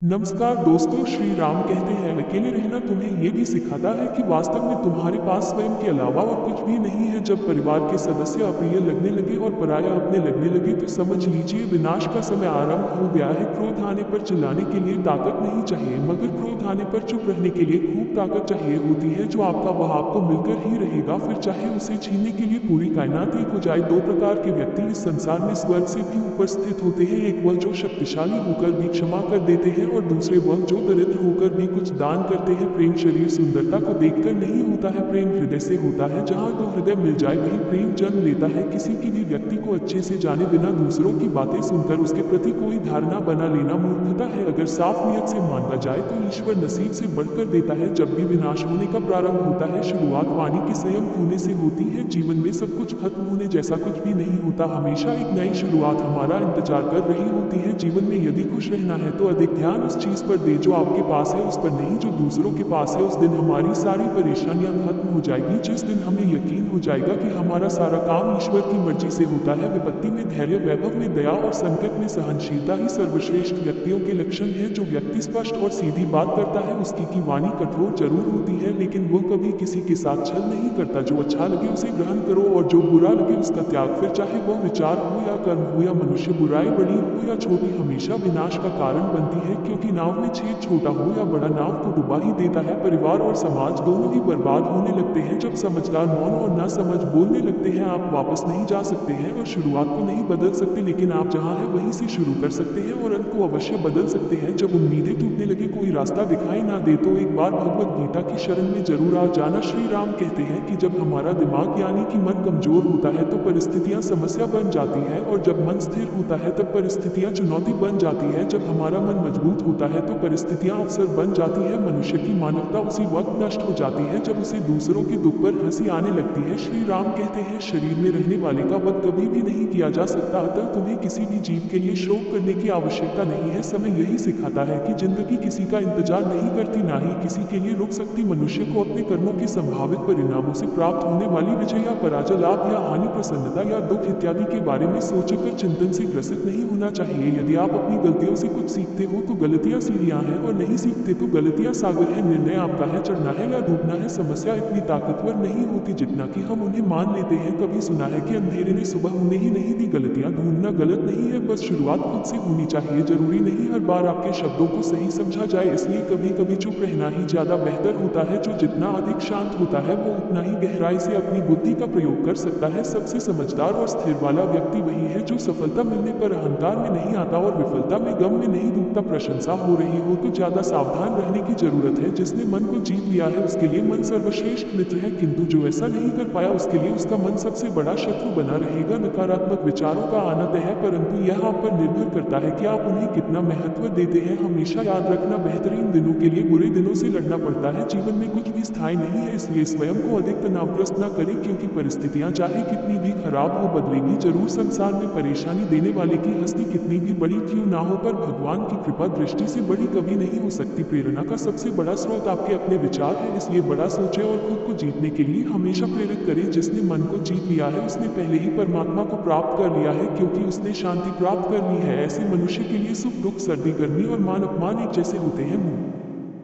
नमस्कार दोस्तों, श्री राम कहते हैं अकेले रहना तुम्हें ये भी सिखाता है कि वास्तव में तुम्हारे पास स्वयं के अलावा और कुछ भी नहीं है। जब परिवार के सदस्य अप्रिय लगने लगे और पराया अपने लगने लगे तो समझ लीजिए विनाश का समय आरंभ हो गया है। क्रोध आने पर चिल्लाने के लिए ताकत नहीं चाहिए, मगर क्रोध आने पर चुप रहने के लिए खूब ताकत चाहिए होती है। जो आपका वह आपको मिलकर ही रहेगा, फिर चाहे उसे छीनने के लिए पूरी कायनात एक हो जाए। दो प्रकार के व्यक्ति इस संसार में स्वर्ग से भी ऊपर स्थित होते हैं। एक वह जो शक्तिशाली होकर भी क्षमा कर देते हैं और दूसरे वह जो दरिद्र होकर भी कुछ दान करते हैं। प्रेम शरीर सुंदरता को देखकर नहीं होता है, प्रेम हृदय से होता है। जहाँ दो हृदय मिल जाए वही प्रेम जन्म लेता है। किसी की भी व्यक्ति को अच्छे से जाने बिना दूसरों की बातें सुनकर उसके प्रति कोई धारणा बना लेना मूर्खता है। अगर साफ नियत से माना जाए तो ईश्वर नसीब से बढ़कर देता है। जब भी विनाश होने का प्रारंभ होता है, शुरुआत वाणी के संयम होने से होती है। जीवन में सब कुछ खत्म होने जैसा कुछ भी नहीं होता, हमेशा एक नई शुरुआत हमारा इंतजार कर रही होती है। जीवन में यदि खुश रहना है तो अधिक ध्यान उस चीज पर दे जो आपके पास है, उस पर नहीं जो दूसरों के पास है। उस दिन हमारी सारी परेशानियां खत्म हो जाएगी, जिस दिन हमें यकीन हो जाएगा कि हमारा सारा काम ईश्वर की मर्जी से होता है। विपत्ति में धैर्य, वैभव में दया और संकट में सहनशीलता ही सर्वश्रेष्ठ व्यक्तियों के लक्षण है। जो व्यक्ति स्पष्ट और सीधी बात करता है उसकी की वाणी कठोर जरूर होती है, लेकिन वो कभी किसी के साथ छल नहीं करता। जो अच्छा लगे उसे ग्रहण करो और जो बुरा लगे उसका त्याग। फिर चाहे वह विचार हो या कर्म हो या मनुष्य, बुराई बड़ी हो या छोटी, हमेशा विनाश का कारण बनती है। क्योंकि नाव में छेद छोटा हो या बड़ा, नाव को डुबा ही देता है। परिवार और समाज दोनों ही बर्बाद होने लगते हैं जब समझदार मौन और ना समझ बोलने लगते हैं। आप वापस नहीं जा सकते हैं और शुरुआत को नहीं बदल सकते, लेकिन आप जहाँ हैं वहीं से शुरू कर सकते हैं और अंत को अवश्य बदल सकते हैं। जब उम्मीदें टूटने लगे, कोई रास्ता दिखाई ना दे, तो एक बार भगवत गीता की शरण में जरूर आ जाना। श्री राम कहते हैं कि जब हमारा दिमाग यानी कि मन कमजोर होता है तो परिस्थितियां समस्या बन जाती है, और जब मन स्थिर होता है तब परिस्थितियां चुनौती बन जाती है। जब हमारा मन मजबूत होता है तो परिस्थितियां अवसर बन जाती है। मनुष्य की मानवता उसी वक्त नष्ट हो जाती है जब उसे दूसरों के दुख पर हंसी आने लगती है। श्री राम कहते हैं शरीर में रहने वाले का वध कभी भी नहीं किया जा सकता, अतः तुम्हें किसी भी जीव के लिए शोक करने की आवश्यकता नहीं है। समय यही सिखाता है कि जिंदगी किसी का इंतजार नहीं करती, ना ही किसी के लिए रुक सकती। मनुष्य को अपने कर्मों के संभावित परिणामों से प्राप्त होने वाली विजय या पराजय, लाभ या हानि, प्रसन्नता या दुख इत्यादि के बारे में सोचकर चिंतन से ग्रसित नहीं होना चाहिए। यदि आप अपनी गलतियों से कुछ सीखते हो तो गलतियां सीढ़ियां हैं, और नहीं सीखते तो गलतियां सागर है। निर्णय आपका है, चढ़ना है या डूबना है। समस्या इतनी ताकतवर नहीं होती जितना कि हम उन्हें मान लेते हैं। कभी सुना है कि अंधेरे ने सुबह होने ही नहीं दी। गलतियां ढूंढना गलत नहीं है, बस शुरुआत खुद से होनी चाहिए। जरूरी नहीं हर बार आपके शब्दों को सही समझा जाए, इसलिए कभी कभी चुप रहना ही ज्यादा बेहतर होता है। जो जितना अधिक शांत होता है वो उतना ही गहराई से अपनी बुद्धि का प्रयोग कर सकता है। सबसे समझदार और स्थिर वाला व्यक्ति वही है जो सफलता मिलने पर अहंकार में नहीं आता और विफलता में गम में नहीं डूबता। प्रशंसा हो रही हो तो ज्यादा सावधान रहने की जरूरत है। जिसने मन को जीत लिया है उसके लिए मन सर्वश्रेष्ठ मित्र है, किंतु जो ऐसा नहीं कर पाया उसके लिए उसका मन सबसे बड़ा शत्रु बना रहेगा। नकारात्मक विचारों का आना तय है, परंतु यह आप पर निर्भर करता है कि आप उन्हें कितना महत्व देते हैं। हमेशा याद रखना, बेहतरीन दिनों के लिए बुरे दिनों से लड़ना पड़ता है। जीवन में कुछ भी स्थायी नहीं है, इसलिए स्वयं को अधिक तनावग्रस्त न करें, क्योंकि परिस्थितियां चाहे कितनी भी खराब हो बदलेगी जरूर। संसार में परेशानी देने वाले की हस्ती कितनी भी बड़ी क्यों ना हो, पर भगवान की कृपा दृष्टि से बड़ी कभी नहीं हो सकती। प्रेरणा का सबसे बड़ा स्रोत आपके अपने विचार है, इसलिए बड़ा सोचें और खुद को जीतने के लिए हमेशा प्रेरित करें। जिसने मन को जीत लिया है उसने पहले ही परमात्मा को प्राप्त कर लिया है, क्योंकि उसने शांति प्राप्त कर ली है। ऐसे मनुष्य के लिए सुख दुख, सर्दी गर्मी और मान अपमान एक जैसे होते हैं।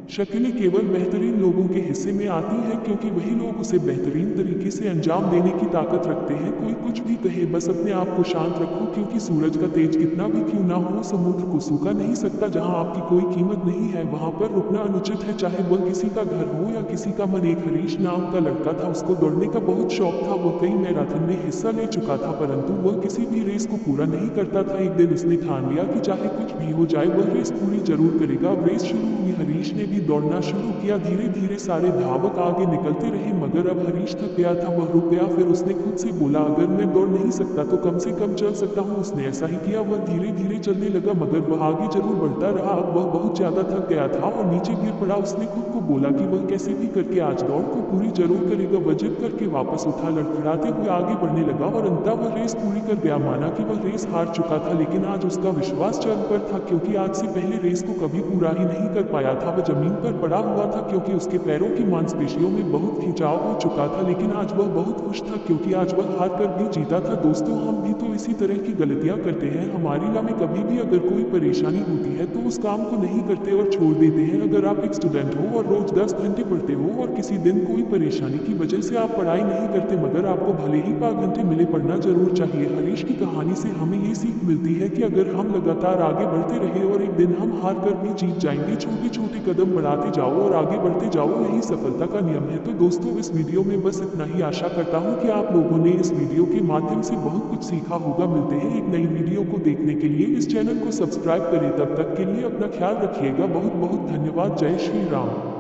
शक्लें केवल बेहतरीन लोगों के हिस्से में आती हैं, क्योंकि वही लोग उसे बेहतरीन तरीके से अंजाम देने की ताकत रखते हैं। कोई कुछ भी कहे, बस अपने आप को शांत रखो, क्योंकि सूरज का तेज कितना भी क्यों ना हो, समुद्र को सूखा नहीं सकता। जहां आपकी कोई कीमत नहीं है वहां पर रुकना अनुचित है, चाहे वह किसी का घर हो या किसी का मन। एक हरीश नाम का लड़का था, उसको दौड़ने का बहुत शौक था। वह कई मैराथन में हिस्सा ले चुका था, परंतु वह किसी भी रेस को पूरा नहीं करता था। एक दिन उसने ठान लिया कि चाहे कुछ भी हो जाए वह रेस पूरी जरूर करेगा। अब रेस शुरू हुई, हरीश ने भी दौड़ना शुरू किया। धीरे धीरे सारे धावक आगे निकलते रहे, मगर अब हरीश थक गया था, वह रुक गया। फिर उसने खुद से बोला, अगर मैं दौड़ नहीं सकता तो कम से कम चल सकता हूँ। उसने ऐसा ही किया, वह धीरे धीरे चलने लगा, मगर वह आगे जरूर बढ़ता रहा। अब वह बहुत ज्यादा थक गया था और नीचे गिर पड़ा। उसने खुद को बोला कि वह कैसे भी करके आज दौड़ को पूरी जरूर करेगा। वह जिद करके वापस उठा, लड़खड़ाते हुए आगे बढ़ने लगा और अंततः वह रेस पूरी कर गया। माना कि वह रेस हार चुका था, लेकिन आज उसका विश्वास चरम पर था, क्योंकि आज से पहले रेस को कभी पूरा ही नहीं कर पाया था। वह जमीन जमीन पर पड़ा हुआ था क्योंकि उसके पैरों की मांसपेशियों में बहुत खिंचाव हो चुका था, लेकिन आज वह बहुत खुश था क्योंकि आज वह हार कर भी जीता था। दोस्तों, हम भी तो इसी तरह की गलतियां करते हैं। हमारी लाइफ में कभी भी अगर कोई परेशानी होती है तो उस काम को नहीं करते और छोड़ देते हैं। अगर आप एक स्टूडेंट हो और रोज 10 घंटे पढ़ते हो और किसी दिन कोई परेशानी की वजह से आप पढ़ाई नहीं करते, मगर आपको भले ही 5 घंटे मिले, पढ़ना जरूर चाहिए। हरीश की कहानी से हमें ये सीख मिलती है कि अगर हम लगातार आगे बढ़ते रहे और एक दिन हम हार कर भी जीत जाएंगे। छोटे छोटे कदम बढ़ाते जाओ और आगे बढ़ते जाओ, यही सफलता का नियम है। तो दोस्तों, इस वीडियो में बस इतना ही। आशा करता हूँ कि आप लोगों ने इस वीडियो के माध्यम से बहुत कुछ सीखा होगा। मिलते हैं एक नई वीडियो को देखने के लिए। इस चैनल को सब्सक्राइब करें। तब तक के लिए अपना ख्याल रखिएगा। बहुत बहुत धन्यवाद। जय श्री राम।